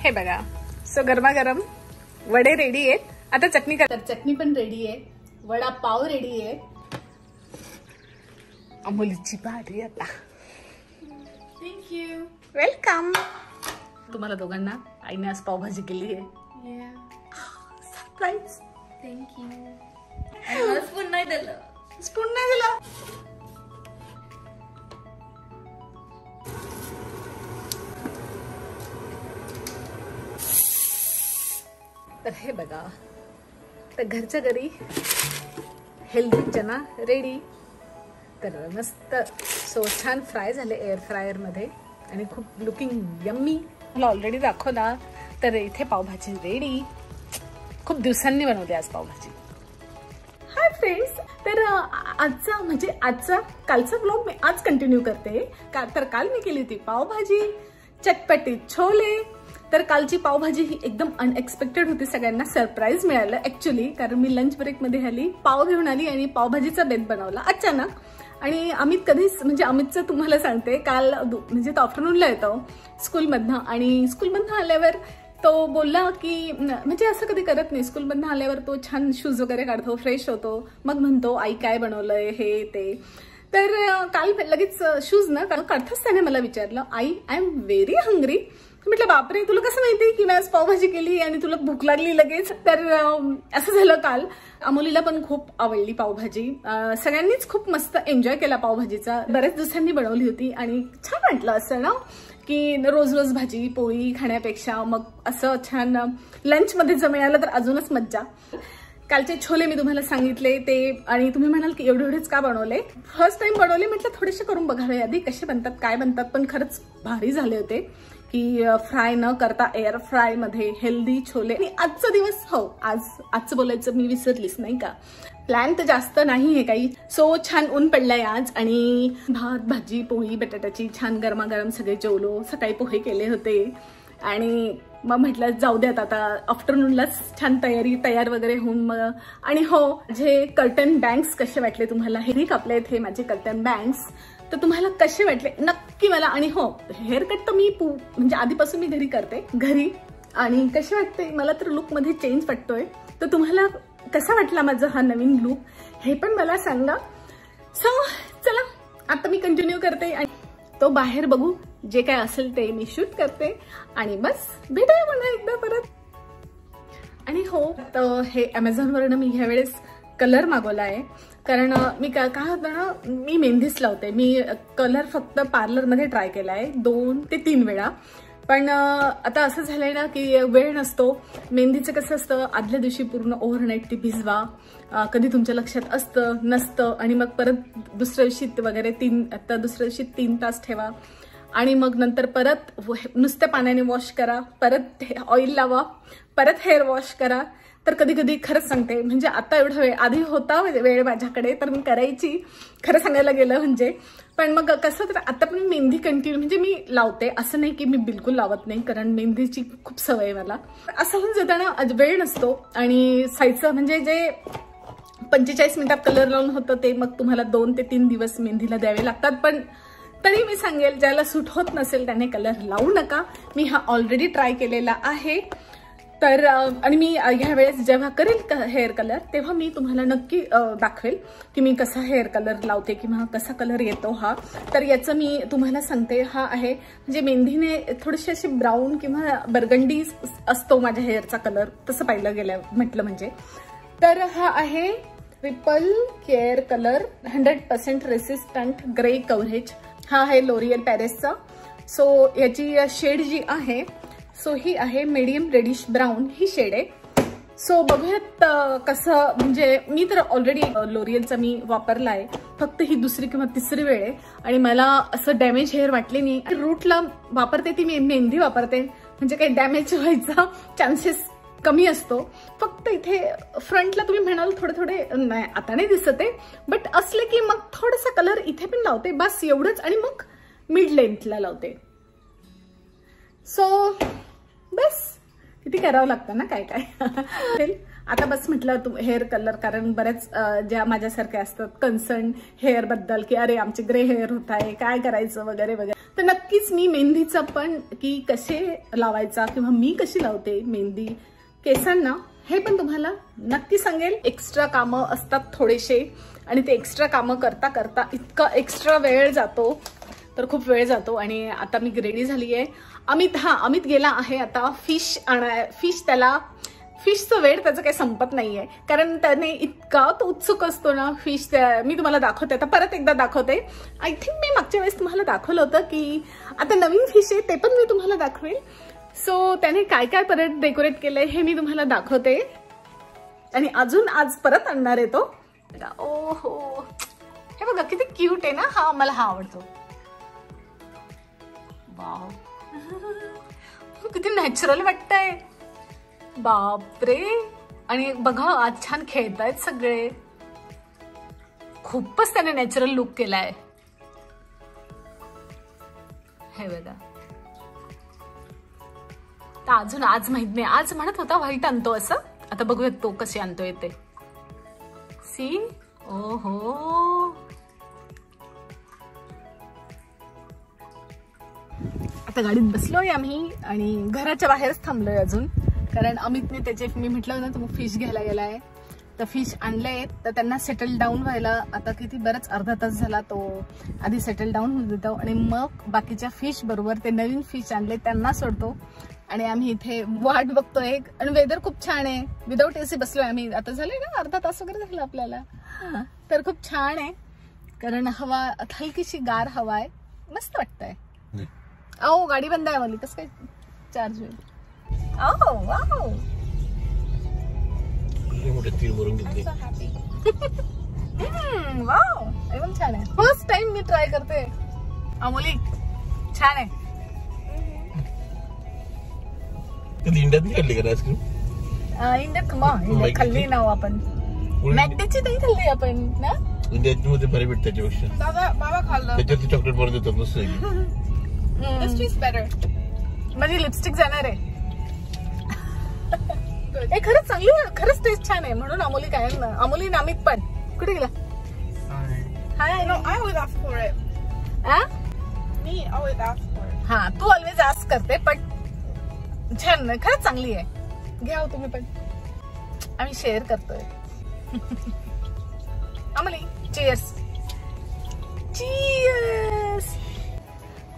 हे बघा, सो गरमागरम वडे रेडी आहेत. आता चटणी कर. चटणी पण रेडी आहे, वडा पाव रेडी आहे. अमोलीची भारी आता. थँक्यू. वेलकम. तुम्हाला दोघांना आईने आज पावभाजी केली आहे. सरप्राईज. थँक्यू. आणि स्पून नाही दिलं. स्पून नाही दिला. तर हे बघा, तर घरच्या घरी हेल्दी चना रेडी. तर मस्त सो छान फ्राय झाले एअर फ्रायर मध्ये आणि खूप लुकिंग यम्मी. मला ऑलरेडी दाखवला. तर इथे पावभाजी रेडी. खूप दिवसांनी बनवली आज पावभाजी. हाय फ्रेंड्स, तर आजचा कालचा व्लॉग मी आज कंटिन्यू करते. तर काल मी केली होती पावभाजी, चटपटीत छोले. तर कालची पावभाजी ही एकदम अनएक्सपेक्टेड होती, सगळ्यांना सरप्राईज मिळालं ऍक्च्युली. कारण मी लंच ब्रेक मध्ये आली, पाव घेऊन आली आणि पावभाजीचा बेत बनवला अचानक. आणि अमित कधीच अमितचं तुम्हाला सांगते, काल तो आफ्टरनूनला येतो स्कूलमधनं आणि स्कूलमधनं आल्यावर तो बोलला की असं कधी करत नाही. स्कूलमधनं आल्यावर तो छान शूज वगैरे काढतो, फ्रेश होतो, मग म्हणतो आई काय बनवलंय हे ते. तर काल लगेच शूज न काढताच त्याने मला विचारलं, आई आय एम व्हेरी हंग्री. म्हटलं बापरे, तुला कसं माहिती की मी आज पावभाजी केली आणि तुला भूक लागली लगेच. तर असं झालं काल. अमोलीला पण खूप आवडली पावभाजी. सगळ्यांनीच खूप मस्त एन्जॉय केला पावभाजीचा. बऱ्याच दिवसांनी बनवली होती आणि छान वाटलं असं ना, की रोज रोज भाजी पोळी खाण्यापेक्षा मग असं छान लंच मध्ये जर मिळालं तर अजूनच मज्जा. कालचे छोले मी तुम्हाला सांगितले ते, आणि तुम्ही म्हणाल की एवढेच का बनवले. फर्स्ट टाइम बनवले, म्हटलं थोडेसे करून बघावे आधी कसे बनतात काय बनतात. पण खरंच भारी झाले होते की फ्राय न करता एअर फ्राय मध्ये हेल्दी छोले. आणि आजचा दिवस, हो आजचं बोलायचं मी विसरलीच नाही का. प्लॅन तर जास्त नाहीये काही. सो छान ऊन पडलंय आज आणि भात भाजी पोळी बटाट्याची छान गरमागरम सगळे जेवलो. सकाळी पोहे केले होते आणि मग म्हटलं जाऊ द्यात आता आफ्टरनूनलाच छान तयार वगैरे होऊन मग. आणि हो, जे कर्टन बँग्स कसे वाटले तुम्हाला, हे कापले हे माझे कर्टन बँग्स. तर तुम्हाला कसे वाटले नक्की मला. आणि हो, हेअर कट तर मी आधीपासून मी घरी करते घरी. आणि कसे वाटते मला तर लुक मध्ये चेंज वाटतोय. तर तुम्हाला कसा वाटला माझा हा नवीन लुक हे पण मला सांगा. सो चला आता मी कंटिन्यू करते आणि तो बाहेर बघू, जे काय असेल ते मी शूट करते आणि बस भेटूया पुन्हा एकदा परत. आणि हो, तर हे अमेझॉनवरनं मी ह्या वेळेस कलर मागवला आहे. कारण मी काय होतं ना, मी मेहंदीच लावते. मी कलर फक्त पार्लरमध्ये ट्राय केला आहे 2 ते 3 वेळा. पण आता असं झालंय ना की वेळ नसतो. मेहंदीचं कसं असतं, आदल्या दिवशी पूर्ण ओव्हरनाईट ती भिजवा, कधी तुमच्या लक्षात असतं नसतं आणि मग परत दुसऱ्या दिवशी वगैरे 3 तास ठेवा आणि मग नंतर परत नुसत्या पाण्याने वॉश करा, परत ऑइल लावा, परत हेअर वॉश करा. तर कधी कधी खरंच सांगते, आता एवढा वेळ आधी होता वेळ माझ्याकडे तर मी करायची खरं सांगायला गेलं पण मग कसं, तर आता पण मेहंदी कंटिन्यू मी लावते. असं नाही की मी बिलकुल लावत नाही, कारण मेहंदीची खूप सवय आहे मला. असं होऊन जाताना वेळ नसतो आणि साईजचं जे 45 मिनिटात कलर लावून होतं ते मग तुम्हाला 2 ते 3 दिवस मेहंदीला द्यावे लागतात. पण तरी मी सांगेल, ज्याला सूट होत नसेल त्याने कलर लावू नका. मी हा ऑलरेडी ट्राय केलेला आहे. तर आणि मी ह्या वेळेस जेव्हा करेल हेअर कलर तेव्हा मी तुम्हाला नक्की दाखवेल की मी कसा हेअर कलर लावते किंवा कसा कलर येतो हा. तर याचं मी तुम्हाला सांगते, हा आहे मेहंदीने थोडेसे असे ब्राऊन किंवा बर्गंडी असतो माझ्या हेअरचा कलर, तसं पाहिलं गेलं म्हटलं तर हा आहे ripple care colour 100% resistant grey coverage. हा आहे लोरियल पॅरिसचा. सो याची शेड जी आहे ही आहे मीडियम रेडिश ब्राऊन ही शेड आहे. सो बघूयात कसं, मी तर ऑलरेडी लोरियलचा मी वापरला आहे, फक्त ही 2री किंवा 3री वेळ आहे आणि मला असं डॅमेज हेअर वाटले नाही. रूटला वापरते ती मी मेहंदी वापरते, काही डॅमेज व्हायचा चान्सेस कमी असतो. फक्त इथे फ्रंटला तुम्ही म्हणाल थोडे नाही, आता नाही दिसत आहे, बट असले की मग थोडासा कलर इथे पण लावते, बस एवढंच. आणि मग मिड लेंथला लावते. सो बस किती करावं लागतं ना काय काय. आता बस म्हटलं हेअर कलर, कारण बऱ्याच ज्या माझ्यासारख्या असतात कन्सर्न हेअर बद्दल की अरे आमचे ग्रे हेअर होत आहे, काय करायचं वगैरे वगैरे. तर नक्कीच मी मेहंदीचं पण की कसे लावायचा किंवा मी कशी लावते मेहंदी केसांना हे पण तुम्हाला नक्की सांगेल. एक्स्ट्रा कामं असतात थोडेसे आणि ते एक्स्ट्रा कामं करता करता इतका एक्स्ट्रा वेळ जातो, तर खूप वेळ जातो. आणि आता मी रेडी झाली आहे. अमित गेला आहे आता फिश त्याला फिशचं वेळ त्याचं काही संपत नाहीये, कारण त्याने इतका तो उत्सुक असतो ना फिश. मी तुम्हाला दाखवते, आता परत एकदा दाखवते. आय थिंक मी मागच्या वेळेस तुम्हाला दाखवलं होतं की आता नवीन फिश आहे, ते पण मी तुम्हाला दाखवेल. सो त्याने काय काय परत डेकोरेट केलंय हे मी तुम्हाला दाखवते. आणि अजून आज परत आणणार आहे तो. ओहो, हे बघा किती क्यूट आहे ना. मला हा आवडतो. वाव, किती नॅचरल वाटतंय. बापरे. आणि बघा आज छान खेळतायत सगळे. खूपच त्याने नॅचरल लुक केलाय. हे बघा. तर अजून आज माहित नाही. आज म्हणत होता व्हाईट आणतो असं. आता बघूयात तो कसे आणतोय ते. सी. ओहो, आता गाडीत बसलोय आम्ही आणि घराच्या बाहेरच थांबलोय अजून, कारण अमितने त्याचे मी म्हटलं ना तो फिश घ्यायला गेलाय. तर फिश आणले तर त्यांना सेटल डाऊन व्हायला आता किती बरंच अर्धा तास झाला. तो आधी सेटल डाऊन होऊ देतो आणि मग बाकीच्या फिश बरोबर ते नवीन फिश आणले त्यांना सोडतो. आणि आम्ही इथे वाट बघतोय. आणि वेदर खूप छान आहे. विदाऊट एसी बसलोय आम्ही. आता झालंय ना अर्धा तास वगैरे झाला आपल्याला. तर खूप छान आहे, कारण हवा हलकीशी गार हवा आहे. मस्त वाटतंय. अहो गाडी बंद आहे वाली, कसं काय चार्ज होईल. वाव, वाव, एकदम छान आहे. फर्स्ट टाइम मी ट्राय करते. अमोली छान आहे. इंडियात नाही खाल्ली का आईस्क्रीम? इंडियात खाल्ली ना आपण. मॅकडीची नाही खाल्ली आपण ना. इंडियाची मध्ये बरी भेटते त्याच्यापेक्षा. बाबा खाल्लं. त्याच्यात चॉकलेट बर देतात मस्त. This tastes better. माझी लिपस्टिक जाणार आहे. खरंच चांगली, खरंच टेस्ट छान आहे. म्हणून अमोली काय अमोली नामित पण कुठे गेला. Hi. No, I always ask for it. Me always ask for it. हा, तू ऑलवेज आस्क करते, पण छान खरंच चांगली आहे. घ्या हो तुम्ही पण. आम्ही शेअर करतोय. अमोली चीयर्स. चीयर्स.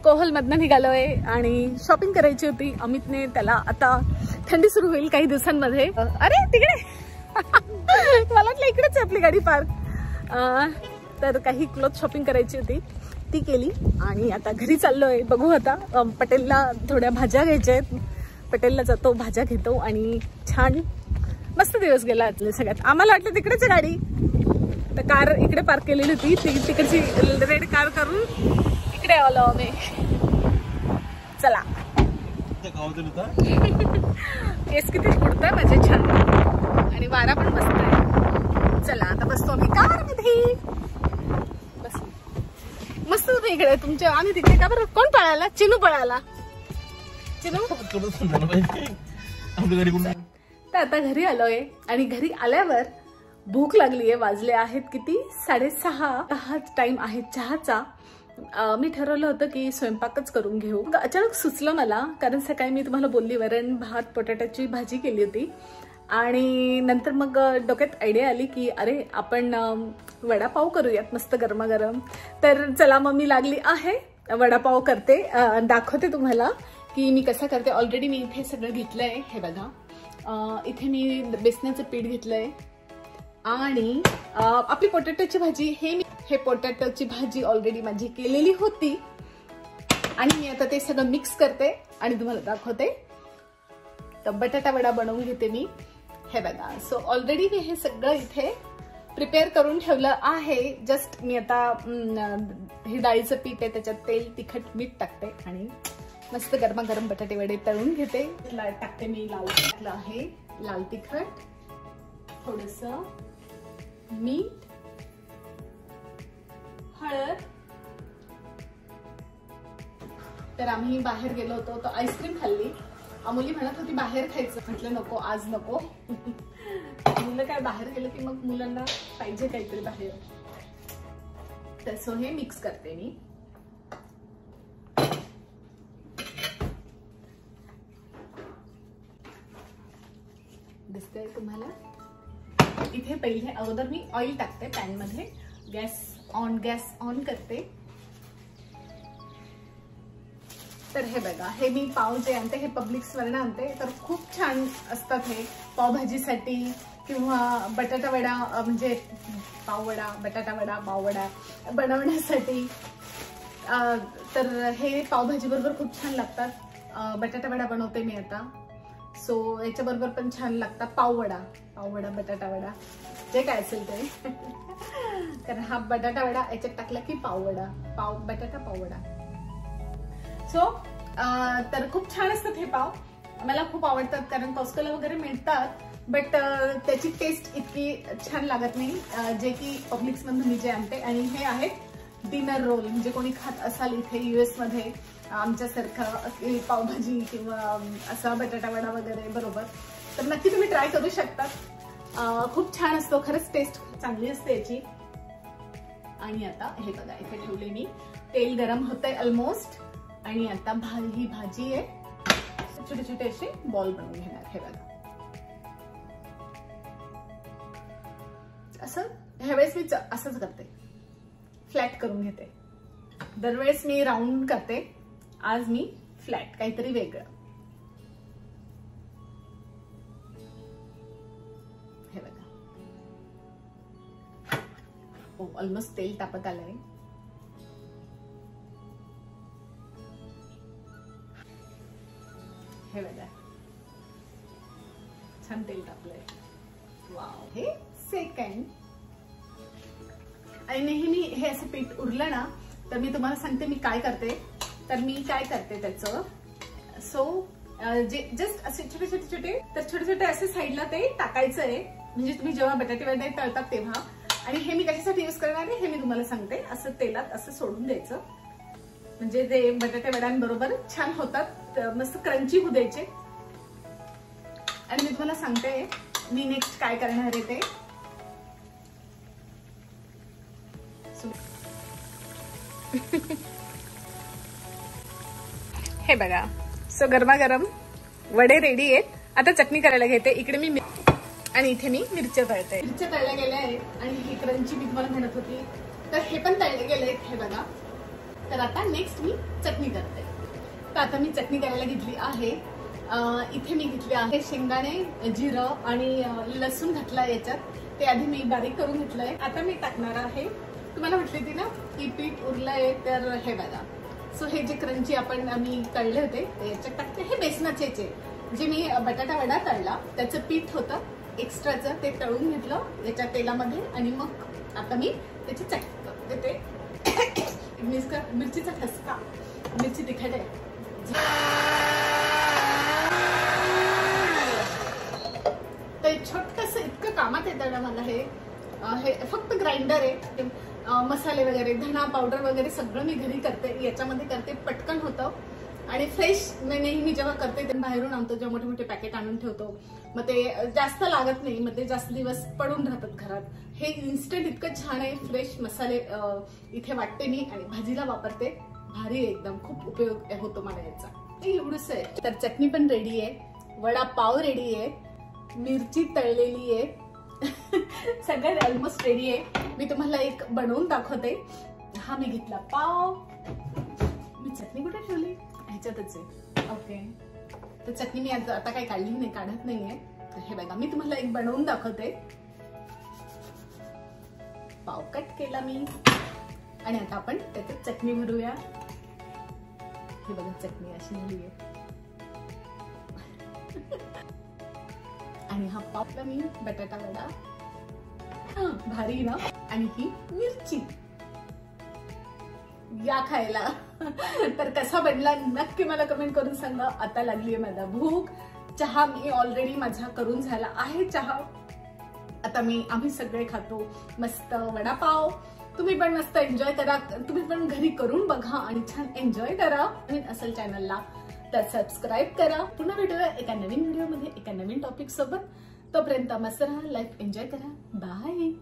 कोहल मधनं निघालोय आणि शॉपिंग करायची होती. अमितने त्याला आता थंडी सुरू होईल काही दिवसांमध्ये. अरे तिकडे मला वाटलं इकडेच आहे आपली गाडी पार्क. तर काही क्लॉथ शॉपिंग करायची होती, ती केली आणि आता घरी चाललोय. बघू आता पटेलला थोड्या भाज्या घ्यायच्या आहेत. पटेलला जातो, भाज्या घेतो आणि छान मस्त दिवस गेला सगळ्यात. आम्हाला वाटलं तिकडेच आहे गाडी, तर कार इकडे पार्क केलेली होती. तिकडची रेड कार करून इकडे आलो आम्ही. चला. केस किती उडतंय माझे छान आणि वारा पण मस्त आहे. चला आता बसतो आम्ही कार मध्ये. बस मस्त होतं इकडे तुमच्या. आम्ही तिकडे का बरं कोण पळाला. चिनू पळाला. चिनू. तर आता घरी आलोय आणि घरी आल्यावर भूक लागलीये. वाजले आहेत किती 6:30. हाच टाइम आहे चहाचा. मी ठरवलं होतं की स्वयंपाकच करून घेऊ. अचानक सुचलं मला, कारण सकाळी मी तुम्हाला बोलली वरण भात बटाट्याची भाजी केली होती आणि नंतर मग डोक्यात आयडिया आली की अरे आपण वडापाव करूयात मस्त गरमागरम. तर चला मग मी लागली आहे वडापाव करते. दाखवते तुम्हाला की मी कसा करते. ऑलरेडी मी इथे सगळं घेतलंय. हे बघा, इथे मी बेसनाचं पीठ घेतलंय आणि आपली पोटॅटोची भाजी. हे पोटॅटोची भाजी ऑलरेडी माझी केलेली होती आणि मी आता ते सगळं मिक्स करते आणि तुम्हाला दाखवते. तर बटाटा वडा बनवून घेते मी. हे बघा, सो ऑलरेडी मी हे सगळं इथे प्रिपेअर करून ठेवलं आहे. जस्ट मी आता हे डाळीचं पीठ आहे, त्याच्यात तेल तिखट मीठ टाकते आणि मस्त गरमागरम बटाटे वडे तळून घेते. टाकते मी लाल टाकलं आहे, लाल तिखट, थोडंसं मीठ, हळद. तर आम्ही बाहेर गेलो होतो तर आईस्क्रीम खाल्ली. अमोली म्हणत होती बाहेर खायचं, म्हटलं नको आज नको. मुलं काय बाहेर गेलं की मग मुलांना पाहिजे काहीतरी बाहेर. तर सो हे मिक्स करते मी. दिसतंय तुम्हाला? इथे पहिले अगोदर मी ऑइल टाकते पॅन मध्ये. गॅस ऑन करते. तर हे बघा, हे मी पाव जे आणते हे पब्लिक्स वरून आणते. तर खूप छान असतात हे पावभाजीसाठी किंवा बटाटा वडा, म्हणजे पाववडा, बटाटा वडा, पाववडा बनवण्यासाठी. तर हे पावभाजी बरोबर खूप छान लागतात. बटाटा वडा बनवते मी आता, सो याच्या बरोबर पण छान लागतात. पाववडा, बटाटा वडा, जे काय असेल ते. कारण हा बटाटा वडा याच्यात टाकला की पाववडा, बटाटा पाववडा. सो तर खूप छान असतात हे पाव. मला खूप आवडतात कारण कॉस्कोला वगैरे मिळतात, बट त्याची टेस्ट इतकी छान लागत नाही जे की पब्लिक्स मधून मी जे आणते. आणि हे आहेत डिनर रोल, म्हणजे कोणी खात असाल इथे US मध्ये आमच्यासारखं पावभाजी किंवा असा बटाटा वडा वगैरे बरोबर, तर नक्की तुम्ही ट्राय करू शकता. खूप छान असतो, खरंच टेस्ट चांगली असते याची. आणि आता हे बघा, इथे ठेवले मी. तेल गरम होतंय ऑलमोस्ट. आणि आता ही भाजी आहे, छोटे छोटे असे बॉल बनवून घेणार. हे बघा, असं ह्यावेळेस मी असंच करते, फ्लॅट करून घेते. दरवेळेस मी राऊंड करते, आज मी फ्लॅट, काहीतरी वेगळं. हे बघा, ऑलमोस्ट तेल तापत आलंय. हे बघा, छान तेल तापलंय. वाव, हे सेकंड. आणि नेहमी हे असं पीठ उरलं ना, तर मी तुम्हाला सांगते मी काय करते. तर मी काय करते त्याचं, सो जे जस्ट असे छोटे छोटे असे साईडला ते टाकायचं आहे. म्हणजे तुम्ही जेव्हा बटाटे वडे तळतात तेव्हा. आणि हे मी कशासाठी यूज करणार आहे हे मी तुम्हाला सांगते. असं तेलात असं सोडून द्यायचं, म्हणजे ते बटाटे वड्यांबरोबर छान होतात, मस्त क्रंची होऊ द्यायचे. आणि मी तुम्हाला सांगते मी नेक्स्ट काय करणार आहे ते. हे बघा, सो गरमागरम वडे रेडी आहेत. आता चटणी करायला घेते. इकडे मी आणि इथे मी मिरच्या तळते. मिरच्या तळल्या गेल्या आहेत आणि ही क्रंची मी तुम्हाला म्हणत होती, तर हे पण तळले गेले आहेत. हे बघा, तर आता नेक्स्ट मी चटणी करते. तर आता मी चटणी करायला घेतली आहे. इथे मी घेतली आहे शेंगदाणे, जिरं आणि लसूण घातला याच्यात. ते आधी मी बारीक करून घेतलंय. आता मी टाकणार आहे, तुम्हाला म्हटली ती ना की पीठ उरलंय, तर हे बघा. सो हे जे क्रंची आम्ही तळले होते ते याच्यात टाकते. हे बेसनाचे जे मी बटाटा वडा तळला त्याचं पीठ होतं एक्स्ट्राचं, ते तळून घेतलं याच्या तेलामध्ये. आणि मग आता मी त्याची चटणी देते. मिरचीचा ठसका, मिरची तिखट आहे. ते छोटस इतकं कामात येतं ना मला. हे फक्त ग्राइंडर आहे. मसाले वगैरे, धना पावडर वगैरे सगळं मी घरी करते, याच्यामध्ये करते. पटकन होतं आणि फ्रेश. नेहमी जेव्हा करते ते बाहेरून आणतो, जेव्हा मोठे मोठे पॅकेट आणून ठेवतो, मग ते जास्त लागत नाही, मग ते जास्त दिवस पडून राहतात घरात. हे इन्स्टंट इतकं छान आहे. फ्रेश मसाले इथे वाटते मी आणि भाजीला वापरते. भारी एकदम, खूप उपयोग होतो मला याचा. एवढंच आहे. तर चटणी पण रेडी आहे, वडापाव रेडी आहे, मिरची तळलेली आहे, सगळं ऑलमोस्ट रेडी आहे. मी तुम्हाला एक बनवून दाखवते. हा मी घेतला पाव. मी चटणी कुठे ठेवली, ह्याच्यातच आहे. ओके, तर चटणी मी आता काही काढली नाही, काढत नाहीये. हे बघा, मी तुम्हाला एक बनवून दाखवते. पाव कट केला मी आणि आता आपण त्याच्यात चटणी भरूया. हे बघा, चटणी अशी नेली आहे. आणि हा पावला मी बटाटा वडा, भारी ना. आणि ही मिरची, या खायला. तर कसा बनला नक्की मला कमेंट करून सांगा. आता लागली आहे मला भूक. चहा मी ऑलरेडी माझा करून झाला आहे चहा. आता आम्ही सगळे खातो मस्त वडापाव. तुम्ही पण मस्त एन्जॉय करा. तुम्ही पण घरी करून बघा आणि छान एन्जॉय करा. आणि असेल चॅनलला तर सबस्क्राईब करा. पुन्हा भेटूया एका नवीन व्हिडिओमध्ये एका नवीन टॉपिक सोबत. तोपर्यंत मस्त राहा, लाईफ एन्जॉय करा. बाय.